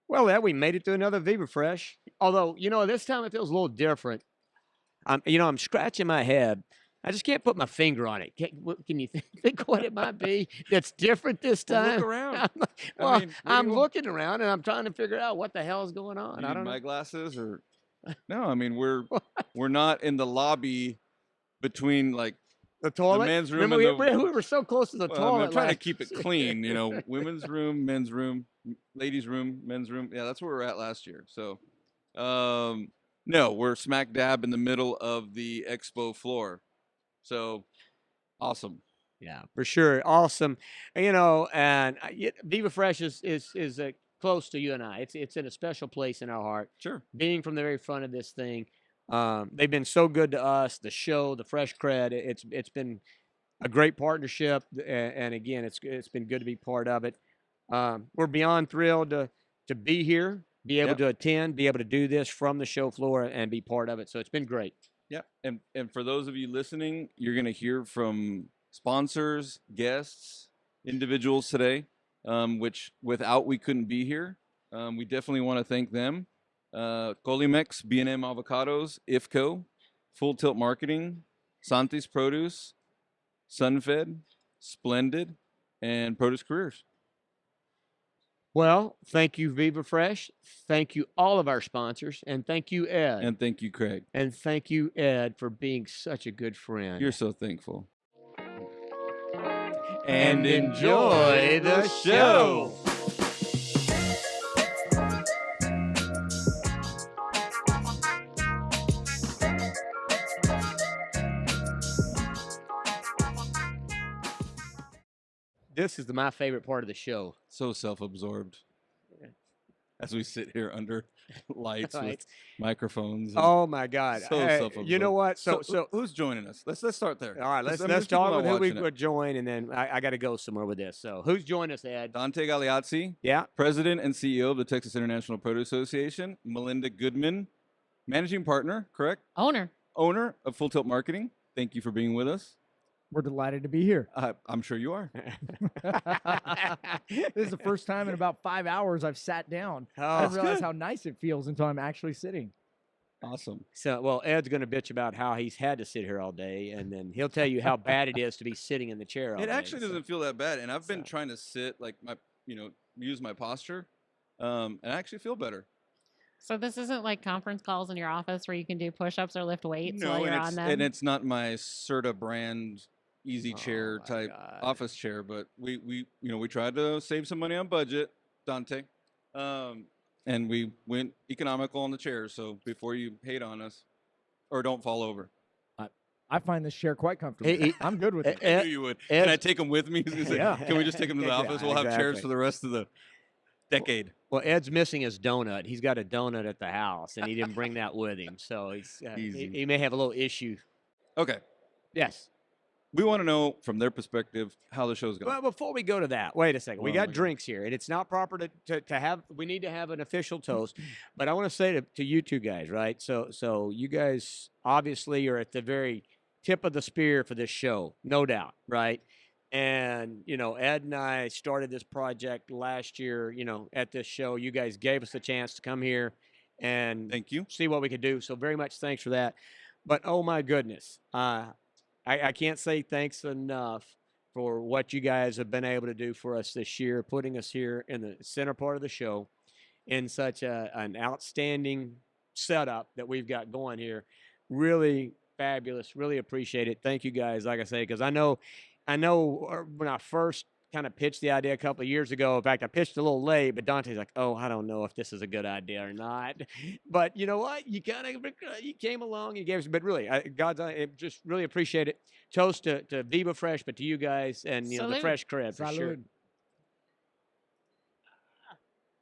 Well, we made it to another Viva Fresh. Although, this time it feels a little different. I'm scratching my head. I just can't put my finger on it. Can you think what it might be that's different this Well, look time? around. Well, What do I'm you want? looking around and I'm trying to figure out what the hell is going on. You I need don't know. my glasses or no? I mean, we're not in the lobby between like The the toilet. men's room Remember, and the. we were so close to the Well, I mean, I'm toilet trying to last. keep it clean. Women's room, men's room, ladies' room, men's room. Yeah, that's where we're at last year. So, no, we're smack dab in the middle of the expo floor. So, awesome. Yeah, for sure. Awesome. And Viva Fresh is close to you and I. It's in a special place in our heart. Sure. Being from the very front of this thing, they've been so good to us. The show, the Fresh Cred, it's been a great partnership, and again, it's been good to be part of it. We're beyond thrilled to be here, be able Yep. to attend, be able to do this from the show floor, and be part of it. So it's been great. Yeah. And for those of you listening, you're going to hear from sponsors, guests, individuals today, which without we couldn't be here. We definitely want to thank them. Colimex, B&M Avocados, IFCO, Full Tilt Marketing, Santis Produce, Sunfed, Splendid, and Produce Careers. Well, thank you, Viva Fresh. Thank you, all of our sponsors. And thank you, Ed. And thank you, Craig. And thank you, Ed, for being such a good friend. You're so thankful. And enjoy the show. This is my favorite part of the show. So self-absorbed. As we sit here under lights Right. with microphones. Oh my God! So self-absorbed. You know what? So who's joining us? Let's start there. All right, let's talk with who we would join, and then I got to go somewhere with this. So who's joining us, Ed? Dante Galeazzi, Yeah. President and CEO of the Texas International Produce Association. Melinda Goodman, Managing Partner, correct? Owner Of Full Tilt Marketing. Thank you for being with us. We're delighted to be here. I'm sure you are. This is the first time in about 5 hours I've sat down. I didn't realize how nice it feels until I'm actually sitting. Awesome. So, well, Ed's going to bitch about how he's had to sit here all day, and then he'll tell you how bad it is to be sitting in the chair all day. It actually doesn't feel that bad, and I've been trying to sit like use my posture, and I actually feel better. So this isn't like conference calls in your office where you can do push-ups or lift weights while you're on them? And it's not my Serta brand easy chair type office chair, but we tried to save some money on budget, Dante, and we went economical on the chairs. So before you hate on us or don't fall over. I find this chair quite comfortable. I'm good with it. I knew you would. Can I take them with me? Yeah. Can we just take them to the office? We'll have chairs for the rest of the decade. Well, Ed's missing his donut. He's got a donut at the house, and he didn't bring that with him. So he may have a little issue. Okay. Yes. We want to know from their perspective how the show's going. Well, before we go to that, wait a second. We got drinks here, and it's not proper to have. We need to have an official toast. But I want to say to you two guys, right? So you guys obviously are at the very tip of the spear for this show, no doubt, right? And Ed and I started this project last year. At this show, you guys gave us a chance to come here and thank you. See what we could do. So very much thanks for that. But oh my goodness, I can't say thanks enough for what you guys have been able to do for us this year, putting us here in the center part of the show in such an outstanding setup that we've got going here. Really fabulous. Really appreciate it. Thank you guys, like I say, because I know when I first kind of pitched the idea a couple of years ago. In fact, I pitched a little late, but Dante's like, "Oh, I don't know if this is a good idea or not." But you know what? You came along, you gave us. But really, just really appreciate it. Toast to Viva Fresh, but to you guys and the Fresh Cred for sure.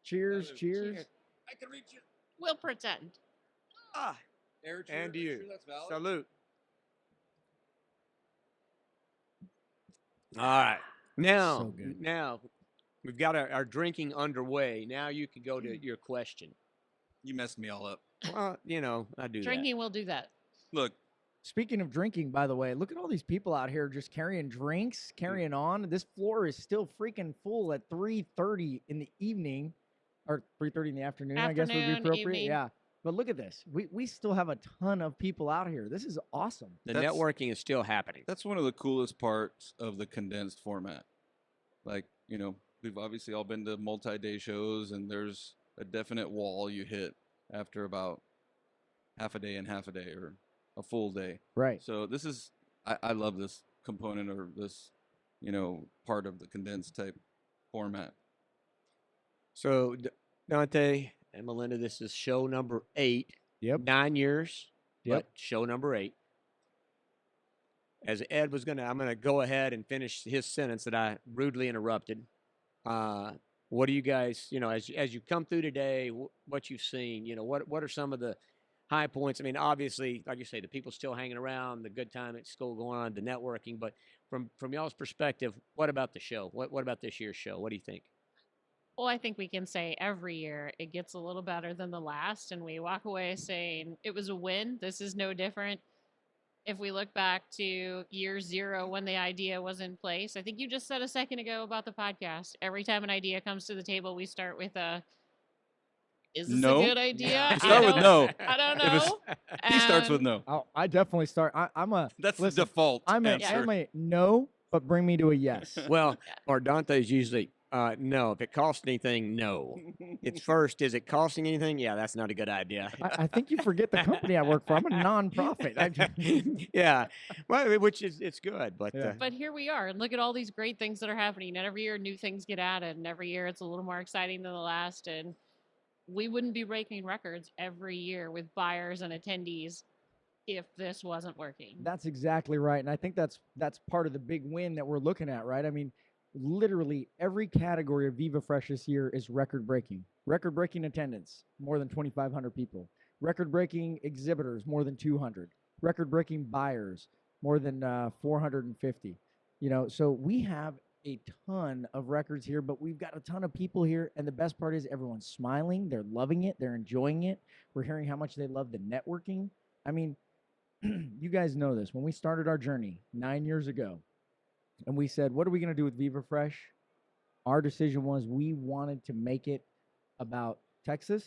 Cheers, cheers. I can reach it. We'll pretend. Air cheer, and you. Sure that's valid. Salute. All right. Now we've got our drinking underway. Now you can go to your question. You messed me all up. Well, I do Drinking will do that. Look. Speaking of drinking, by the way, look at all these people out here just carrying drinks, carrying on. This floor is still freaking full at 3:30 in the evening. or 3:30 in the afternoon, I guess would be Afternoon, appropriate. evening. Yeah. But look at this. We still have a ton of people out here. This is awesome. The That's- networking is still happening. That's one of the coolest parts of the condensed format. Like, you know, we've obviously all been to multi-day shows, and there's a definite wall you hit after about half a day and half a day or a full day. Right. So this is, I love this component or this, you know, part of the condensed type format. So Dante and Melinda, this is show number 8. Yep. 9 years. Yep. But show number 8. As Ed was I'm gonna go ahead and finish his sentence that I rudely interrupted. What do you guys, you know, as you come through today, what you've seen, you know, what are some of the high points? I mean, obviously, like you say, the people still hanging around, the good time at school going on, the networking. But from y'all's perspective, what about the show? What about this year's show? What do you think? Well, I think we can say every year it gets a little better than the last, and we walk away saying it was a win. This is no different. If we look back to year 0 when the idea was in place, I think you just said a second ago about the podcast. Every time an idea comes to the table, we start with is this No. a good idea? You start with no. I don't If it's- know. He starts with And no. Oh, I definitely start. I'm a. That's listen, the default I'm a, answer. I'm a no, but bring me to a yes. Well, or Dante's usually no. If it costs anything, no. It's first. Is it costing anything? Yeah, that's not a good idea. I think you forget the company I work for. I'm a nonprofit. Yeah, well, which is it's good, but Yeah. But here we are, and look at all these great things that are happening. And every year, new things get added, and every year it's a little more exciting than the last. And we wouldn't be breaking records every year with buyers and attendees if this wasn't working. That's exactly right, and I think that's part of the big win that we're looking at, right? I mean, literally every category of Viva Fresh this year is record-breaking. Record-breaking attendance, more than 2,500 people. Record-breaking exhibitors, more than 200. Record-breaking buyers, more than 450. You know, so we have a ton of records here, but we've got a ton of people here, and the best part is everyone's smiling, they're loving it, they're enjoying it. We're hearing how much they love the networking. I mean, you guys know this. When we started our journey 9 years ago, and we said, what are we going to do with Viva Fresh? Our decision was we wanted to make it about Texas,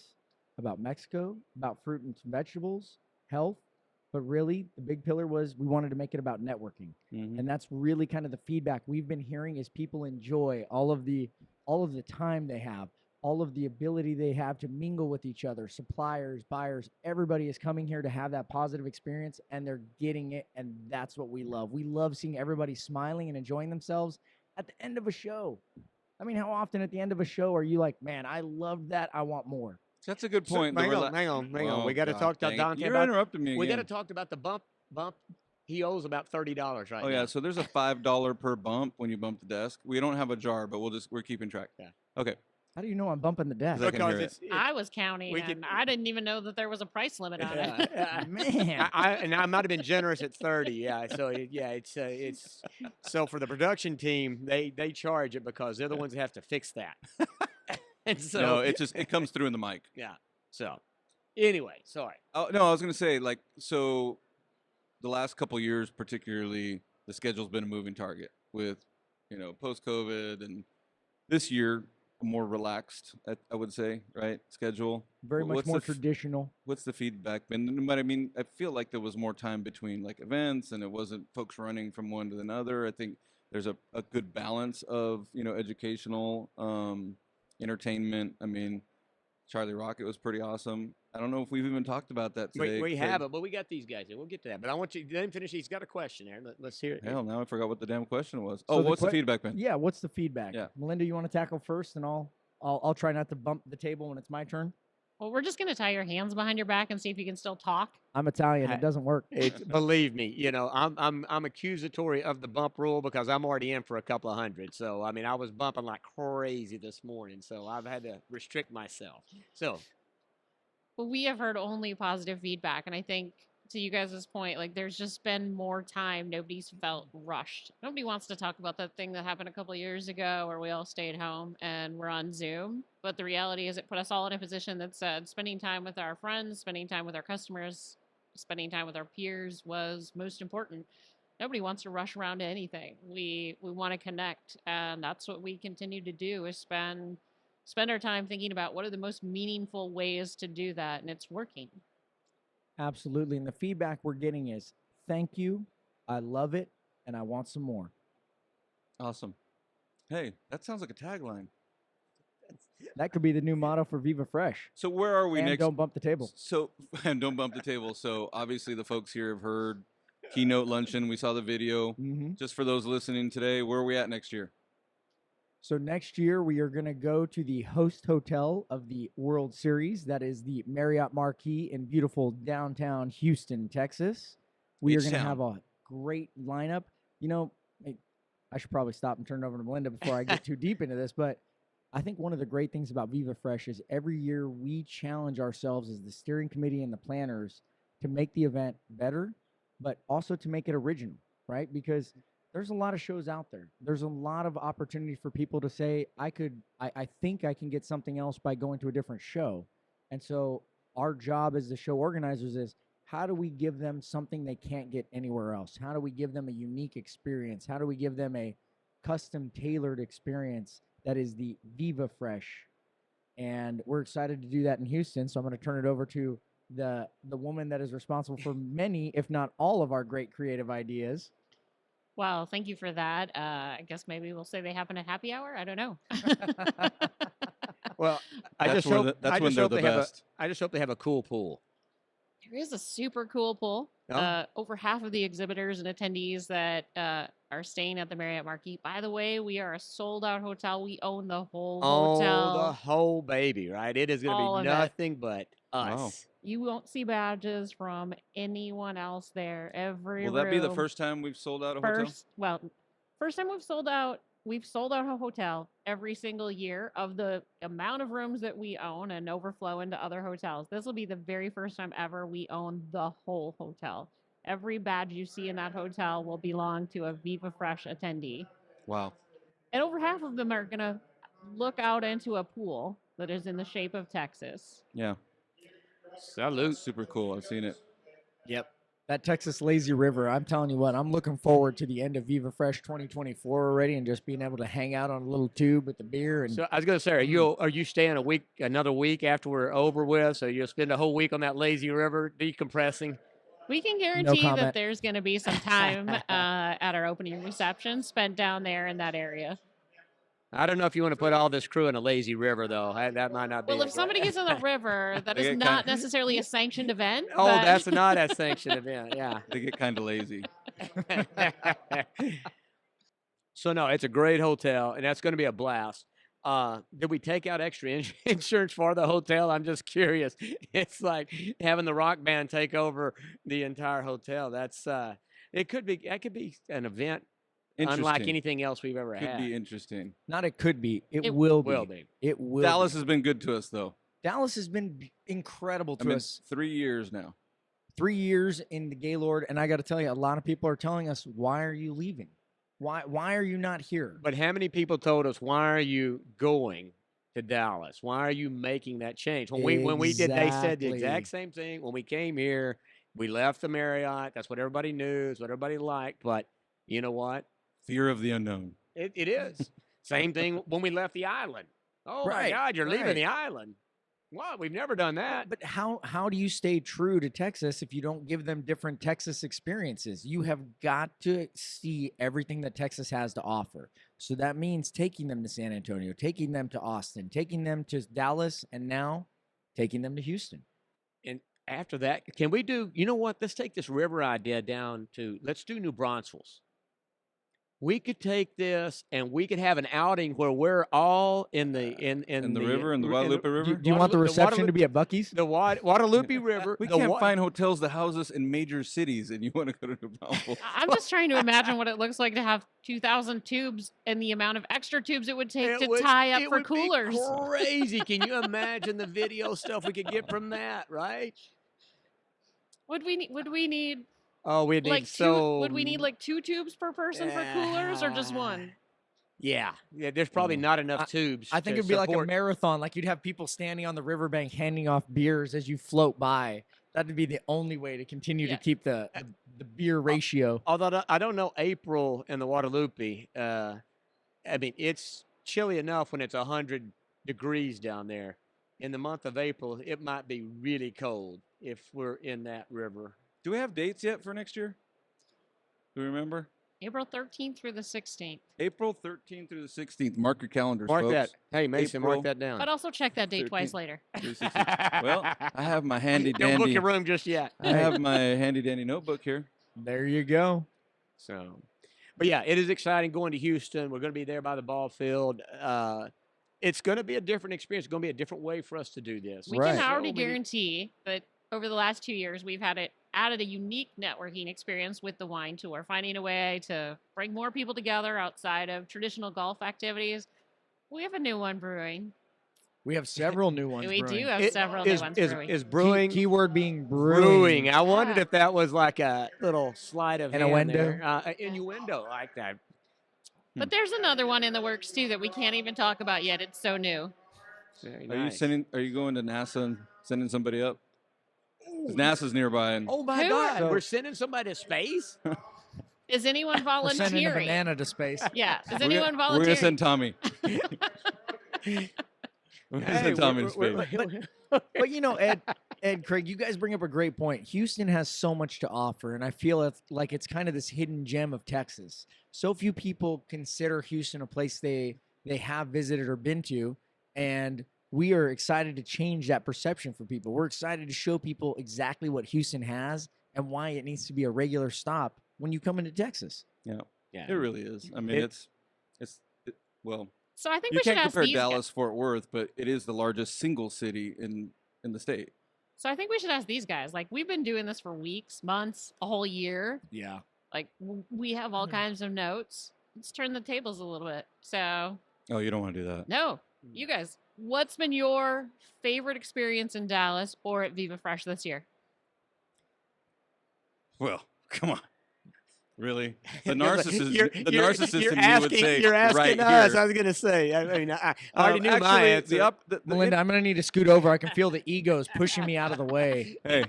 about Mexico, about fruit and vegetables, health, but really the big pillar was we wanted to make it about networking. Mhm. And that's really kind of the feedback we've been hearing is people enjoy all of the time they have, all of the ability they have to mingle with each other, suppliers, buyers, everybody is coming here to have that positive experience, and they're getting it, and that's what we love. We love seeing everybody smiling and enjoying themselves at the end of a show. I mean, how often at the end of a show are you like, man, I loved that, I want more? That's a good So, point. hang on. Oh, We got to God talk to dang it. Dante You're about. interrupting me We got again. to talk about the bump. He owes about $30 right Oh now. yeah, so there's a $5 per bump when you bump the desk. We don't have a jar, but we're keeping track. Yeah. Okay. How do you know I'm bumping the desk? Because I can because hear it. I was counting, we and can- I didn't even know that there was a price limit on Yeah, it. yeah. Man. and I might have been generous at 30. Yeah. So it's so for the production team, they charge it because they're the ones that have to fix that. And so No, it comes through in the mic. yeah. So anyway, sorry. Oh no, I was gonna say so the last couple years particularly the schedule's been a moving target with post COVID, and this year a more relaxed I would say, right, schedule. Very much What's more the f- traditional. What's the feedback been? But I mean, I feel like there was more time between like events, and it wasn't folks running from one to another. I think there's a good balance of educational, entertainment. I mean, Charlie Rocket was pretty awesome. I don't know if we've even talked about that today. We Craig. haven't, but we got these guys. We'll get to that. But I want you let him finish. He's got a question there. Let's hear it. Hell, now I forgot what the damn question was. So Oh, the what's the que- feedback been? Yeah, what's the feedback? Yeah. Melinda, you want to tackle first, and I'll try not to bump the table when it's my turn. Well, we're just going to tie your hands behind your back and see if you can still talk. I'm Italian. I- It doesn't work. Believe me, I'm accusatory of the bump rule because I'm already in for a couple of hundred. So I mean, I was bumping like crazy this morning, so I've had to restrict myself. So But we have heard only positive feedback. And I think to you guys' point, like there's just been more time. Nobody's felt rushed. Nobody wants to talk about that thing that happened a couple of years ago where we all stayed home and we're on Zoom. But the reality is it put us all in a position that said spending time with our friends, spending time with our customers, spending time with our peers was most important. Nobody wants to rush around to anything. We want to connect, and that's what we continue to do is spend spend our time thinking about what are the most meaningful ways to do that, and it's working. Absolutely. And the feedback we're getting is, thank you, I love it, and I want some more. Awesome. Hey, that sounds like a tagline. That could be the new motto for Viva Fresh. So where are we And next? don't bump the table. So and don't bump the table. So obviously the folks here have heard keynote luncheon. We saw the video. Mm-hmm. Just for those listening today, where are we at next year? So next year, we are going to go to the host hotel of the World Series. That is the Marriott Marquis in beautiful downtown Houston, Texas. We are going to H-Town. have a great lineup. You know, I should probably stop and turn it over to Melinda before I get too deep into this, but I think one of the great things about Viva Fresh is every year we challenge ourselves as the steering committee and the planners to make the event better, but also to make it original, right? Because there's a lot of shows out there. There's a lot of opportunity for people to say, I think I can get something else by going to a different show. And so our job as the show organizers is, how do we give them something they can't get anywhere else? How do we give them a unique experience? How do we give them a custom tailored experience that is the Viva Fresh? And we're excited to do that in Houston. So I'm going to turn it over to the woman that is responsible for many, if not all, of our great creative ideas. Well, thank you for that. I guess maybe we'll say they happen at happy hour. I don't know. Well, I That's just where hope the- that's I when just they're hope the they have best. I just hope they have a cool pool. There is a super cool pool. Oh. Over half of the exhibitors and attendees that are staying at the Marriott Marquis. By the way, we are a sold-out hotel. We own the whole hotel. Oh, the whole baby, right? It is going All to of be it. nothing but us. Wow. You won't see badges from anyone else there. Every Will that be the room- first time we've sold out a hotel? First time we've sold out a hotel every single year of the amount of rooms that we own and overflow into other hotels. This will be the very first time ever we own the whole hotel. Every badge you see in that hotel will belong to a Viva Fresh attendee. Wow. And over half of them are going to look out into a pool that is in the shape of Texas. Yeah. Salute. Super cool. I've seen it. Yep. That Texas lazy river, I'm telling you what, I'm looking forward to the end of Viva Fresh 2024 already, and just being able to hang out on a little tube with the beer. And So I was going to say, are you staying another week after we're over with? So you'll spend a whole week on that lazy river decompressing? We can guarantee comment. that there's going to be some time at our opening reception spent down there in that area. I don't know if you want to put all this crew in a lazy river, though. That might not be. Well, a if somebody great- gets in the river, that They is get not kinda- necessarily a sanctioned event. Oh, but- that's not a sanctioned event. Yeah. They get kind of lazy. So no, it's a great hotel, and that's going to be a blast. Did we take out extra insurance for the hotel? I'm just curious. It's like having the rock band take over the entire hotel. That's that could be an event unlike Interesting. anything else we've ever Could had. be interesting. not it could be, it It will be. Will be. It will Dallas be. has been good to us, though. Dallas has been incredible I to mean, us. 3 years now. 3 years in the Gaylord, and I got to tell you, a lot of people are telling us, why are you leaving? Why are you not here? But how many people told us, why are you going to Dallas? Why are you making that change? When we did, they said the Exactly. exact same thing. When we came here, we left the Marriott. That's what everybody knew. It's what everybody liked. But you know what? Fear of the unknown. It is. Same thing when we left the island. Oh my Right, God, you're leaving right. the island. What? We've never done that. But how do you stay true to Texas if you don't give them different Texas experiences? You have got to see everything that Texas has to offer. So that means taking them to San Antonio, taking them to Austin, taking them to Dallas, and now taking them to Houston. And after that, can we do, you know what? Let's take this river idea down to, let's do New Braunfels. We could take this and we could have an outing where we're all in the river, in the Guadalupe River? Do you want the reception to be at Buc-ee's? the Guadalupe River? We the can't Wa- find hotels that house us in major cities, and you want to go to New Braunfels. I'm just trying to imagine what it looks like to have 2,000 tubes and the amount of extra tubes it would take to tie up it for would be coolers. crazy. Can you imagine the video stuff we could get from that, right? Would we need Oh, we'd need like so. would we need like 2 tubes per person for coolers or just one? Yeah, there's probably not enough tubes. I think to it'd be like a support- marathon. Like you'd have people standing on the riverbank handing off beers as you float by. That'd be the only way to continue Yeah. to keep the beer ratio. Although I don't know April in the Guadalupe. I mean, it's chilly enough when it's 100 degrees down there. In the month of April, it might be really cold if we're in that river. Do we have dates yet for next year? Do we remember? April 13th through the 16th. April 13th through the 16th. Mark your calendars, Mark folks. that. Hey, Mason, mark April that down. But also check that date twice 13th. later. Through the 16th. Well, I have my handy Don't book dandy. your room just yet. I have my handy dandy notebook here. There you go. So, but yeah, it is exciting going to Houston. We're going to be there by the ball field. It's going to be a different experience. It's going to be a different way for us to do this. We Right. can already So many- guarantee that over the last 2 years, we've added a unique networking experience with the wine tour, finding a way to bring more people together outside of traditional golf activities. We have a new one brewing. We have several new ones. We brewing. do have It- several is, new ones is, brewing. is brewing. Keyword being Brewing. I wondered Yeah. if that was like a little sleight of hand Innuendo? there. Innuendo, like that. But there's another one in the works too that we can't even talk about yet. It's so new. Very Are nice. Are you going to NASA and sending somebody up? Because NASA's nearby. And Oh my Who? God! So- We're sending somebody to space. Is anyone We're sending a volunteering? banana to space. Yeah. Is we're anyone gonna, we're gonna volunteering? send Tommy. We're gonna send Tommy to space. But you know, Ed, Craig, you guys bring up a great point. Houston has so much to offer, and I feel like it's kind of this hidden gem of Texas. So few people consider Houston a place they have visited or been to, and we are excited to change that perception for people. We're excited to show people exactly what Houston has and why it needs to be a regular stop when you come into Texas. Yeah. It really is. I mean, It- well, So I think you we should can't ask compare these guys. Dallas Fort Worth, but it is the largest single city in the state. So I think we should ask these guys. Like, we've been doing this for weeks, months, a whole year. Yeah. Like, we have all kinds of notes. Let's turn the tables a little bit. So, Oh, you don't want to do that. no, you guys, what's been your favorite experience in Dallas or at Viva Fresh this year? Well, come on. Really? The Because narcissist, you're- the you're- narcissist you're in me would asking- say You're asking right us. here. I was going to say. I mean, I already knew my Actually, answer. the Melinda, I'm gonna need to scoot over. I can feel the egos pushing me out of the way. hey,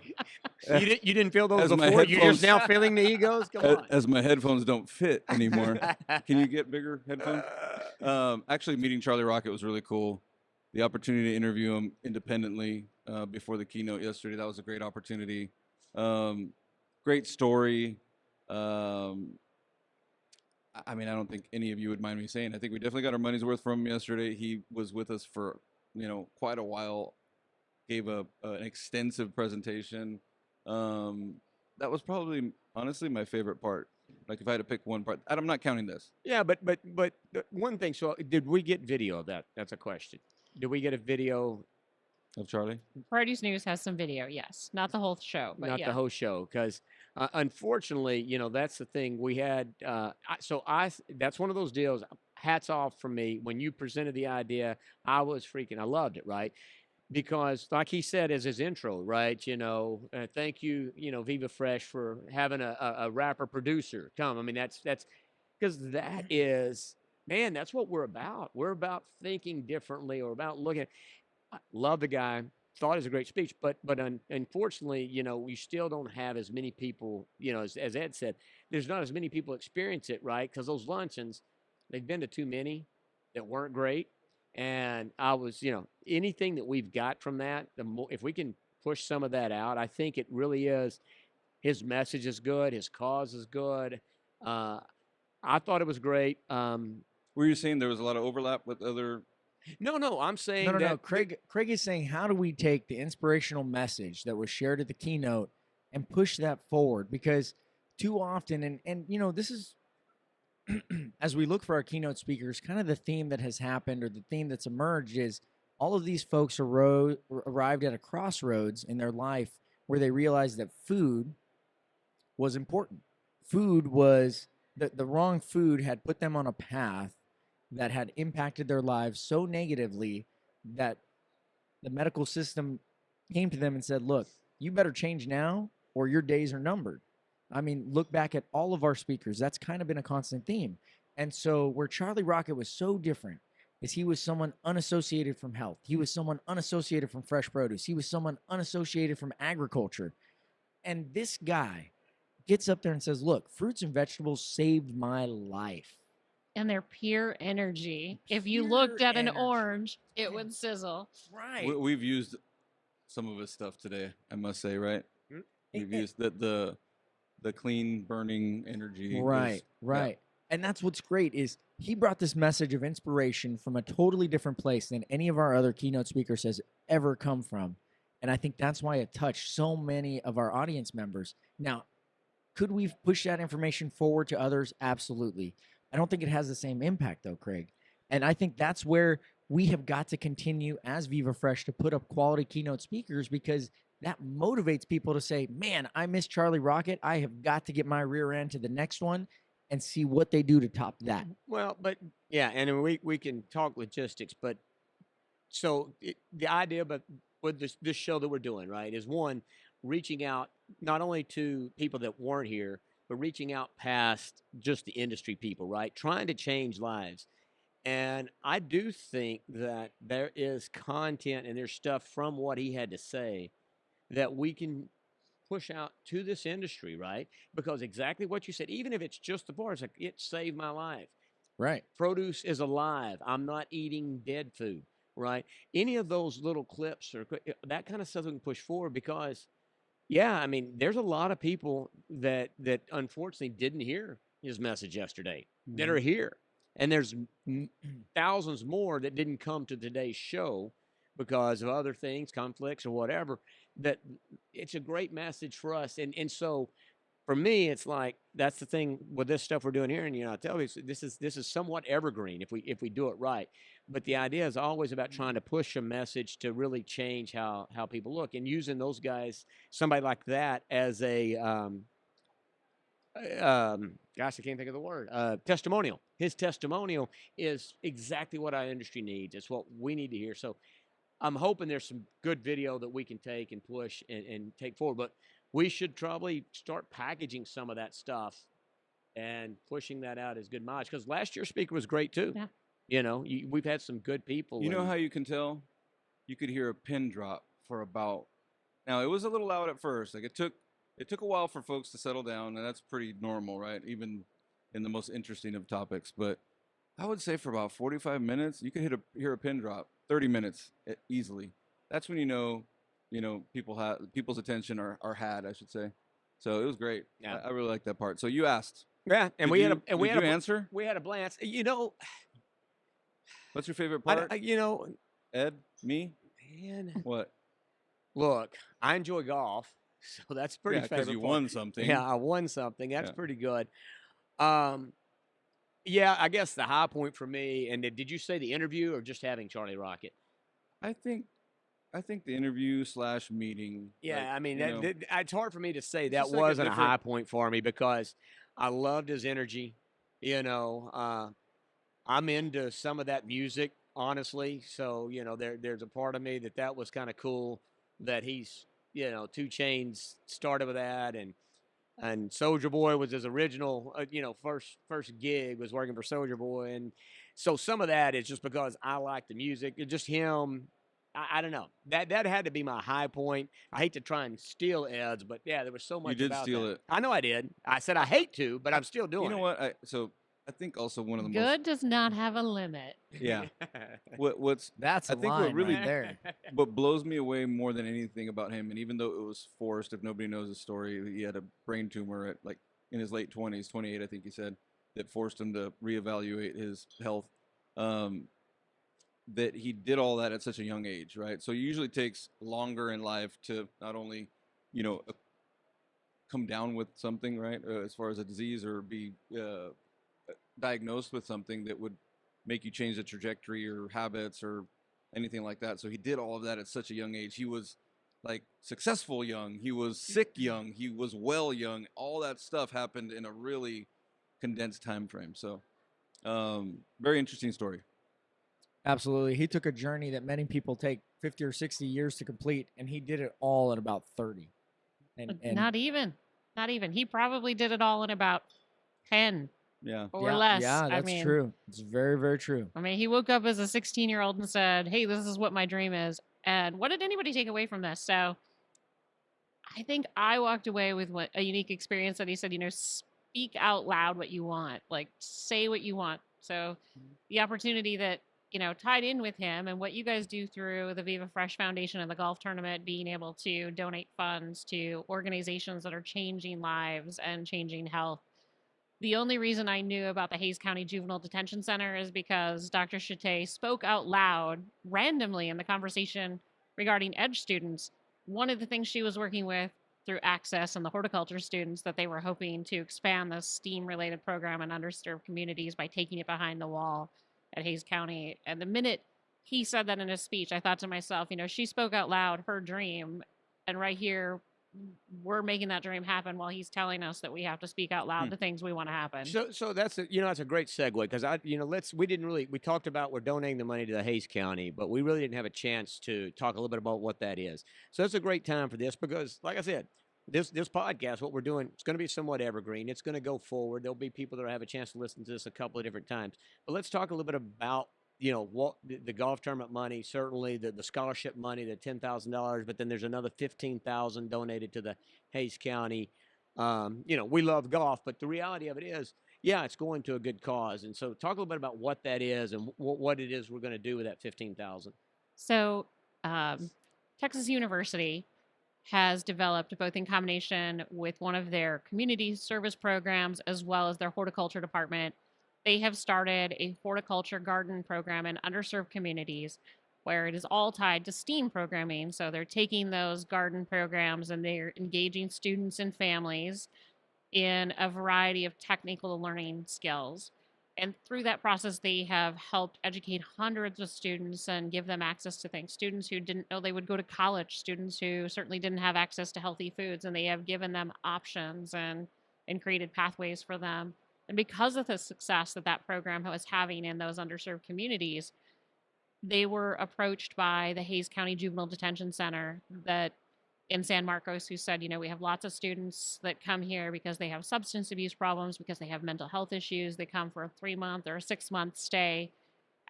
You didn't feel those As my before. You're just headphones- now feeling the egos. Come on. as my headphones don't fit anymore. Can you get bigger headphones? Actually, meeting Charlie Rocket was really cool. The opportunity to interview him independently before the keynote yesterday, that was a great opportunity. Great story. I mean, I don't think any of you would mind me saying. I think we definitely got our money's worth from him yesterday. He was with us for quite a while. Gave an extensive presentation. That was probably honestly my favorite part. Like if I had to pick one part, and I'm not counting this. Yeah, but the one thing. So, did we get video of that? That's a question. Did we get a video? Of Charlie? Produce News has some video, yes. Not the whole show, but Not yeah. the whole show, because unfortunately, that's the thing. We had. That's one of those deals. Hats off for me when you presented the idea. I loved it, right? Because, like he said as his intro, right? Thank you, Viva Fresh for having a rapper producer come. I mean, that's because that is, man, that's what we're about. We're about thinking differently or about looking. I love the guy. Thought it was a great speech, but unfortunately, we still don't have as many people. As Ed said, there's not as many people experience it, right? Because those luncheons, they've been to too many that weren't great. And I was, anything that we've got from that, if we can push some of that out, I think it really is. His message is good. His cause is good. I thought it was great. Were you saying there was a lot of overlap with other? No, I'm saying No. that Craig is saying, how do we take the inspirational message that was shared at the keynote and push that forward? Because too often, and this is as we look for our keynote speakers, kind of the theme that has happened or the theme that's emerged is all of these folks arrived at a crossroads in their life where they realized that food was important. Food was the wrong food had put them on a path that had impacted their lives so negatively that the medical system came to them and said, look, you better change now or your days are numbered. I mean, look back at all of our speakers. That's kind of been a constant theme. And so where Charlie Rocket was so different is he was someone unassociated from health. He was someone unassociated from fresh produce. He was someone unassociated from agriculture. And this guy gets up there and says, look, fruits and vegetables saved my life. and their pure energy. If you Pure looked at an energy. orange, it would sizzle. Right. We've used some of his stuff today, I must say, right? Mm. We've used the clean burning energy. is- Right, yeah. right. And that's what's great is he brought this message of inspiration from a totally different place than any of our other keynote speakers has ever come from. And I think that's why it touched so many of our audience members. Now, could we push that information forward to others? Absolutely. I don't think it has the same impact though, Craig. And I think that's where we have got to continue as Viva Fresh to put up quality keynote speakers, because that motivates people to say, man, I miss Charlie Rocket. I have got to get my rear end to the next one and see what they do to top that. Well, but yeah, and then we can talk logistics, but so the idea, but with this show that we're doing, right, is one, reaching out not only to people that weren't here, but reaching out past just the industry people, right, trying to change lives. And I do think that there is content and there's stuff from what he had to say that we can push out to this industry, right? Because exactly what you said, even if it's just the bar, it's like it saved my life. Right. Produce is alive. I'm not eating dead food, right? Any of those little clips or that kind of stuff we can push forward because, yeah, I mean, there's a lot of people that unfortunately didn't hear his message yesterday that are here, and there's thousands more that didn't come to today's show because of other things, conflicts or whatever. That it's a great message for us, and so for me, it's like that's the thing with this stuff we're doing here, and I tell you, this is somewhat evergreen if we do it right. But the idea is always about trying to push a message to really change how people look, and using those guys, somebody like that, as a gosh, I can't think of the word. Testimonial. His testimonial is exactly what our industry needs. It's what we need to hear. So I'm hoping there's some good video that we can take and push and take forward. But we should probably start packaging some of that stuff and pushing that out as good mileage. Because last year's speaker was great too. Yeah. We've had some good people. You know how you can tell? You could hear a pin drop for about. Now it was a little loud at first. Like it took a while for folks to settle down, and that's pretty normal, right? Even in the most interesting of topics. But I would say for about 45 minutes, you could hear a pin drop. 30 minutes easily. That's when you know people's attention are had, I should say. So it was great. Yeah. I really like that part. So you asked. Yeah, and Did we you, had a and we did had you a answer? we had a blast. What's your favorite part? Ed, me? Man, What? look, I enjoy golf, so that's pretty. Yeah, because you favorite part. won something. Yeah, I won something. That's Yeah. pretty good. Yeah, I guess the high point for me. And did you say the interview or just having Charlie Rocket? I think the interview / meeting. Yeah, like, I mean, you know, it's hard for me to say It's that just like a wasn't a high different- point for me because I loved his energy. I'm into some of that music, honestly. So, there's a part of me that was kind of cool that he's, 2 Chainz started with that, and Soulja Boy was his original, first gig was working for Soulja Boy, and so some of that is just because I like the music. It's just him. I don't know. That had to be my high point. I hate to try and steal Ed's, but yeah, there was so much. You did about steal that. it. I know I did. I said I hate to, but I'm still doing You know it. what? I think also one of the Good does not have a limit. Yeah. What's That's a I think line what really right there. what blows me away more than anything about him, and even though it was forced, if nobody knows the story, he had a brain tumor at in his late 20s, 28, I think he said, that forced him to reevaluate his health. That he did all that at such a young age, right? So it usually takes longer in life to not only, come down with something, right, as far as a disease or be diagnosed with something that would make you change the trajectory or habits or anything like that. So he did all of that at such a young age. He was successful young. He was sick young. He was well young. All that stuff happened in a really condensed time frame. So very interesting story. Absolutely. He took a journey that many people take 50 or 60 years to complete, and he did it all in about 30. And Not even. He probably did it all in about 10 Yeah. or less. Yeah, that's I mean, true. It's very, very true. I mean, he woke up as a 16-year-old and said, "Hey, this is what my dream is." And what did anybody take away from this? So I think I walked away with a unique experience that he said, speak out loud what you want. Like, say what you want. So the opportunity that, tied in with him and what you guys do through the Viva Fresh Foundation and the golf tournament, being able to donate funds to organizations that are changing lives and changing health. The only reason I knew about the Hays County Juvenile Detention Center is because Dr. Chate spoke out loud randomly in the conversation regarding EDGE students. One of the things she was working with through Access and the horticulture students, that they were hoping to expand the STEAM-related program in underserved communities by taking it behind the wall at Hays County. And the minute he said that in his speech, I thought to myself, she spoke out loud her dream, and right here we're making that dream happen while he's telling us that we have to speak out loud the things we want to happen. So that's that's a great segue, because we talked about we're donating the money to the Hays County, but we really didn't have a chance to talk a little bit about what that is. So it's a great time for this, because like I said, this podcast, what we're doing, it's going to be somewhat evergreen. It's going to go forward. There'll be people that will have a chance to listen to this a couple of different times. But let's talk a little bit about what the golf tournament money, certainly the scholarship money, the $10,000, but then there's another $15,000 donated to the Hays County. We love golf, but the reality of it is, it's going to a good cause. And so talk a little bit about what that is and what it is we're going to do with that $15,000. So Texas University has developed, both in combination with one of their community service programs as well as their horticulture department, they have started a horticulture garden program in underserved communities where it is all tied to STEAM programming. So they're taking those garden programs and they're engaging students and families in a variety of technical learning skills. And through that process, they have helped educate hundreds of students and give them access to things. Students who didn't know they would go to college, students who certainly didn't have access to healthy foods, and they have given them options and created pathways for them. And because of the success that program was having in those underserved communities, they were approached by the Hays County Juvenile Detention Center in San Marcos, who said, we have lots of students that come here because they have substance abuse problems, because they have mental health issues. They come for a 3-month or a 6-month stay.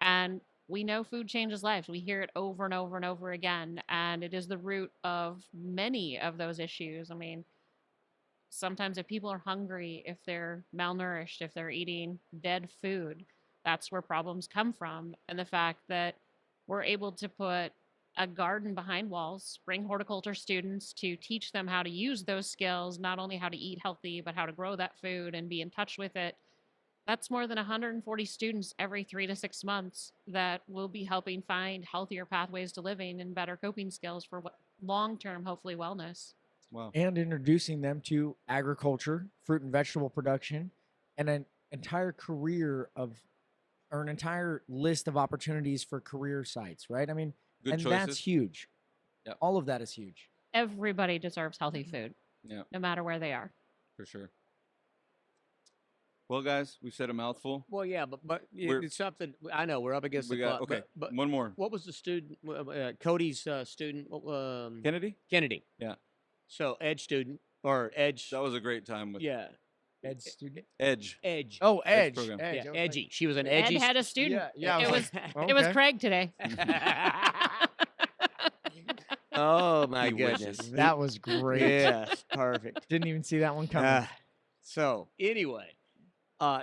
And we know food changes lives. We hear it over and over and over again. And it is the root of many of those issues. I mean, sometimes if people are hungry, if they're malnourished, if they're eating dead food, that's where problems come from. And the fact that we're able to put a garden behind walls, bring horticulture students to teach them how to use those skills, not only how to eat healthy, but how to grow that food and be in touch with it. That's more than 140 students every 3 to 6 months that will be helping find healthier pathways to living and better coping skills for long-term, hopefully, wellness. Wow. And introducing them to agriculture, fruit and vegetable production, and an entire an entire list of opportunities for career sites, right? I mean, Good choices. That's huge. Yep. All of that is huge. Everybody deserves healthy food, no matter where they are. For sure. Well, guys, we've said a mouthful. Well, yeah, but it's something. I know we're up against the clock. Okay, but one more. What was the student? Cody's student. Kennedy? Kennedy. Yeah. So Edge student or Edge. That was a great time with Edge student. Edge. Edge. Oh, Edge. program. Edge. Yeah, edgy. She was an edgy. Ed had a student. Yeah. It was okay. Craig today. Oh my He goodness. wishes. That was great. Yes, perfect. Didn't even see that one coming. So anyway,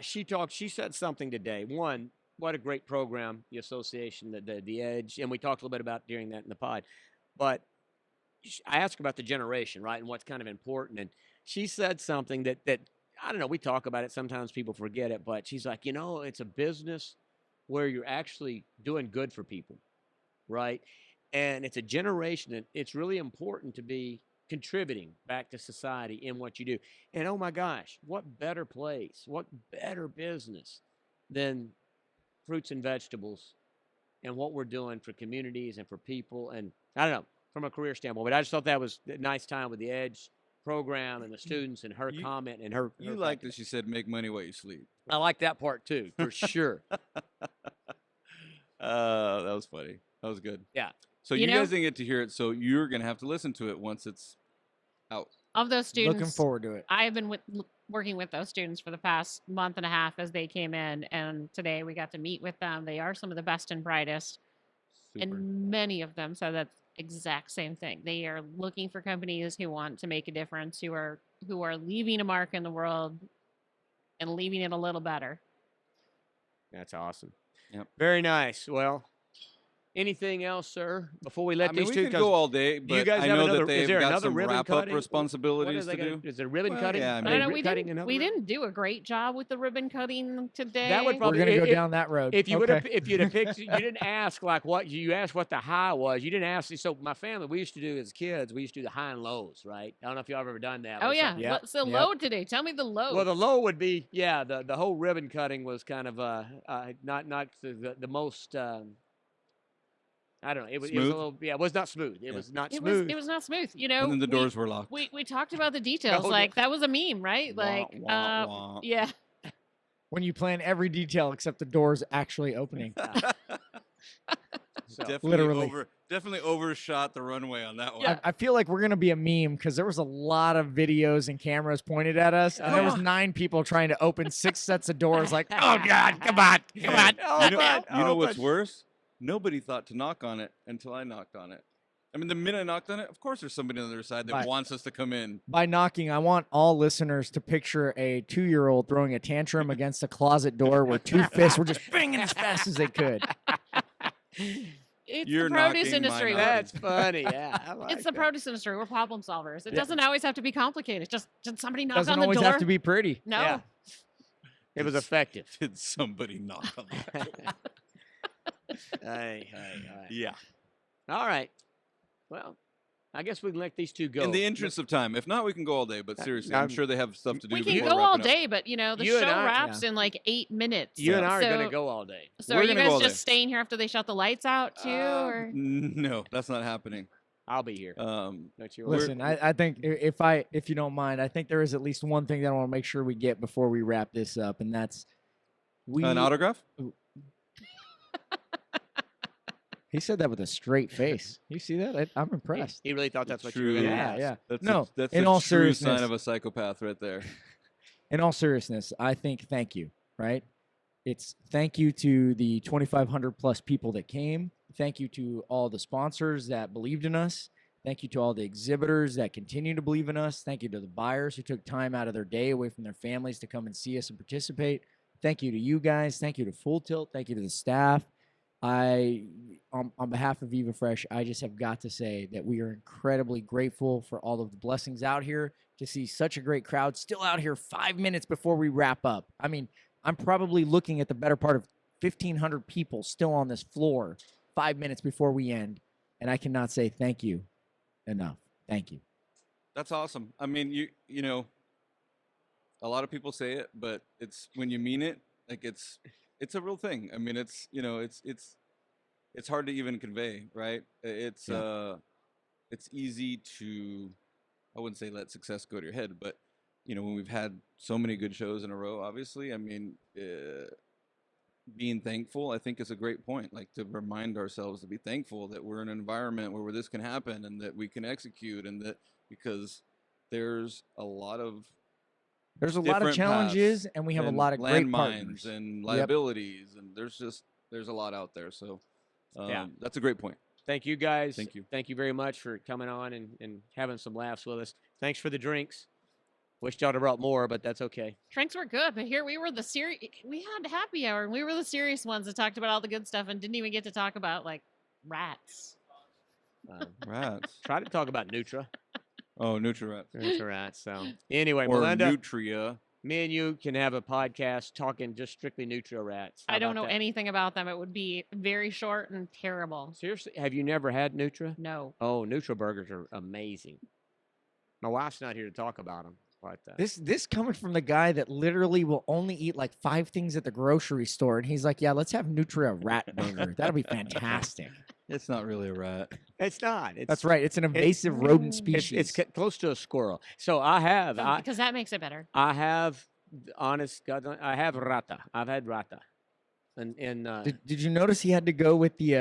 she said something today. One, what a great program, the association, the Edge, and we talked a little bit about during that in the pod. But I asked her about the generation, right, and what's kind of important, and she said something that I don't know. We talk about it. Sometimes people forget it, but she's like, it's a business where you're actually doing good for people, right? And it's a generation that it's really important to be contributing back to society in what you do. And oh my gosh, what better place, what better business than fruits and vegetables and what we're doing for communities and for people. And I don't know, from a career standpoint, but I just thought that was a nice time with the Edge program and the students and her comment and her. You like that she said, make money while you sleep. I like that part too, for sure. That was funny. That was good. Yeah. So you guys didn't get to hear it, so you're going to have to listen to it once it's out. Of those students, Looking forward to it. I have been working with those students for the past month and a half as they came in, and today we got to meet with them. They are some of the best and brightest, Super. and many of them said that exact same thing. They are looking for companies who want to make a difference, who are leaving a mark in the world and leaving it a little better. That's awesome. Yep. Very nice. Well, anything else, sir, before we let I mean, these we two? could 'Cause go all day, do you but guys I have know another? that they've Is there got another some ribbon wrap-up cutting? What responsibilities are they to do. Is there ribbon Well, cutting? yeah, I Are mean- they I know cutting another? we ribbon? didn't do a great job with the ribbon cutting today. That would We're probably gonna go it- down that road. If you would have, Okay. if you'd have picked, you didn't ask like what you asked what the high was. You didn't ask. So my family, we used to do as kids, we used to do the high and lows, right? I don't know if y'all have ever done that. Oh with yeah. some- Yep, What's the yep. low today? Tell me the low. Well, the low would be the whole ribbon cutting was kind of not the most. I don't know. It was a Smooth? little it was not smooth. It Yeah. was not it smooth. was not smooth. You know. And then the doors were locked. We talked about the details. No, like that was a meme, right? Wah, Like wah, wah. yeah. When you plan every detail except the doors actually opening. So, Definitely overshot the runway on that one. Yeah. I feel like we're gonna be a meme because there was a lot of videos and cameras pointed at us, and there was 9 people trying to open 6 sets of doors. Like, oh God, come on, come on. Oh, You know what's worse? Nobody thought to knock on it until I knocked on it. I mean, the minute I knocked on it, of course there's somebody on the other side that Right. wants us to come in. By knocking, I want all listeners to picture a 2-year-old throwing a tantrum against a closet door where 2 fists were just banging as fast as they could. It's You're the produce knocking, industry. mine We're- That's funny. Yeah, I like It's the that. produce industry. We're problem solvers. It Yeah. doesn't always have to be complicated. Just somebody knock Doesn't on the always door. have to be pretty. No. Yeah. It was effective. Did somebody knock on that? Hey. Yeah. All right. Well, I guess we can let these two go. In the interest of time. If not, we can go all day. But seriously, I'm I'm- sure they have stuff to do. We can before go all wrapping up. day, but you know the You show and I- wraps in like 8 minutes. You and I are going to So- go all day. So We're are you gonna go guys all just day. staying here after they shut the lights out too, or No, that's not happening. I'll be here. Um, Don't you worry. Listen, I think if you don't mind, I think there is at least one thing that I want to make sure we get before we wrap this up, and that's an autograph? He said that with a straight face. You see that? I'm impressed. He really thought that's what you True. were going to Yeah, ask. yeah. That's No, that's in a all true sign seriousness- of a psychopath right there. In all seriousness, I think thank you, right? It's thank you to the 2,500 plus people that came. Thank you to all the sponsors that believed in us. Thank you to all the exhibitors that continue to believe in us. Thank you to the buyers who took time out of their day away from their families to come and see us and participate. Thank you to you guys. Thank you to Full Tilt. Thank you to the staff. On behalf of Viva Fresh, I just have got to say that we are incredibly grateful for all of the blessings out here, to see such a great crowd still out here 5 minutes before we wrap up. I mean, I'm probably looking at the better part of 1,500 people still on this floor 5 minutes before we end, and I cannot say thank you enough. Thank you. That's awesome. I mean, you know, a lot of people say it, but it's when you mean it, like it's a real thing. I mean, it's hard to even convey, right? It's easy to, I wouldn't say let success go to your head, but you know, when we've had so many good shows in a row, obviously, I mean, being thankful, I think, is a great point. Like, to remind ourselves to be thankful that we're in an environment where this can happen and that we can execute, and that because there's a lot of different challenges, paths and we have a and lot of great landmines partners. and liabilities, and there's a lot out there. So Yeah. that's a great point. Thank you, guys. Thank you. Thank you very much for coming on and having some laughs with us. Thanks for the drinks. Wished y'all had brought more, but that's okay. drinks were good? But here we were we had happy hour, and we were the serious ones that talked about all the good stuff and didn't even get to talk about like rats. Rats. Try to talk about Nutra. Oh, Nutri-Rats. That's right. So anyway, Or Melinda, Nutria. me and you can have a podcast talking just strictly Nutria rats. How I don't about know that? anything about them. It would be very short and terrible. Seriously, have you never had Nutra? No. Oh, Nutra burgers are amazing. My wife's not here to talk about them. But This coming from the guy that literally will only eat like 5 things at the grocery store, and he's like, "Yeah, let's have Nutria rat burger. That'll be fantastic." It's not really a rat. it's not. It's, That's right. It's an invasive rodent It's- species. It's close to a squirrel. So I have. Because that makes it better. I have. Honest God, I have rata. I've had rata. And Did you notice he had to go with the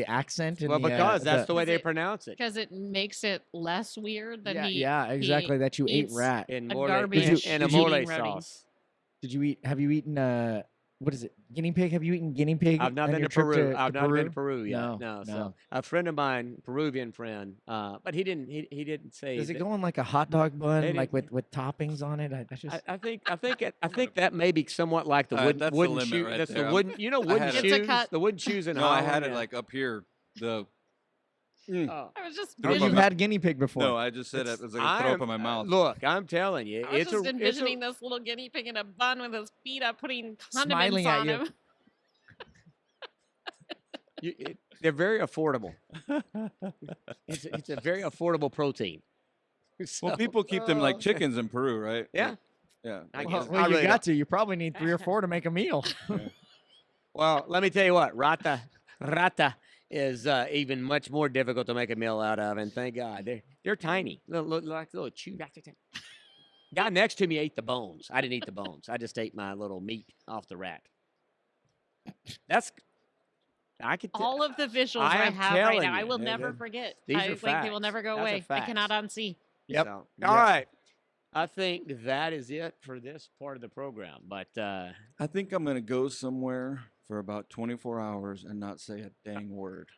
accent? And well, because that's the way Is they it- pronounce it. Because it makes it less weird than yeah, exactly. That you ate eats rat. In a mole garbage and a eating mole rodent. sauce. Did you eat? Have you eaten what is it? Guinea pig? Have you eaten guinea pig? I've not on been your to trip Peru. I've not been to Peru? Peru yet. No, No. So no. a friend of mine, Peruvian friend, but he didn't. He didn't say. Does it that- go on like a hot dog bun, They like didn't- with toppings on it? I just I think that may be somewhat like the All right, wooden that's the wooden limit shoe. right that's there. the wooden. You know wooden had it. It's a shoes. cut. The wooden shoes in No, I Holland. had it yeah. like up here. The Oh. I was just Throw it you've my envisioning, mouth. had guinea pig before. no, I just said it as I throw up in my mouth. Look, I'm telling you, I was it's just a envisioning this little guinea pig in a bun with his feet up, putting condiments Smiling at on you. him. they're very affordable. It's a very affordable protein. Well, So, people keep them like chickens in Peru, right? Yeah. Yeah. I Well, guess- well, I you really got to. You probably need 3 or 4 to make a meal. Well, let me tell you what, rata is even much more difficult to make a meal out of, and thank God they're tiny, like little chew. Guy next to me ate the bones. I didn't eat the bones. I just ate my little meat off the rat. I could. All of the visuals I I am have right telling now, I you, will they're- never they're- forget. these I are think they will facts. never go That's a away. I cannot facts. unsee. Yep. So, Yep. all right. I think that is it for this part of the program. But I think I'm gonna go somewhere for about 24 hours and not say a dang word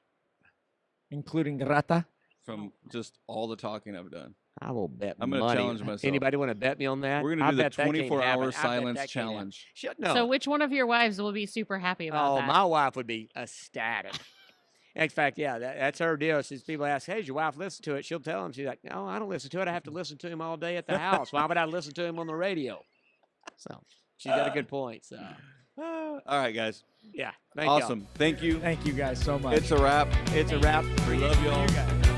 Including rata. from just all the talking I've done. I will bet I'm gonna money. challenge myself. Anybody want to bet me on that? We're I gonna do the bet that can't 24-hour happen. I bet silence that can't happen. challenge. Shut no. So, which one of your wives will be super happy about Oh, that? my wife would be ecstatic. In fact, yeah, that's her deal. Since people ask, "Hey, does your wife listen to it?" She'll tell them. She's like, "No, I don't listen to it. I have to listen to him all day at the house. Why would I listen to him on the radio?" So she's got a good point. So All right, guys. yeah, thank y'all. Awesome. Thank you. Thank you guys so much. It's a wrap. It's a wrap. We love y'all. You guys.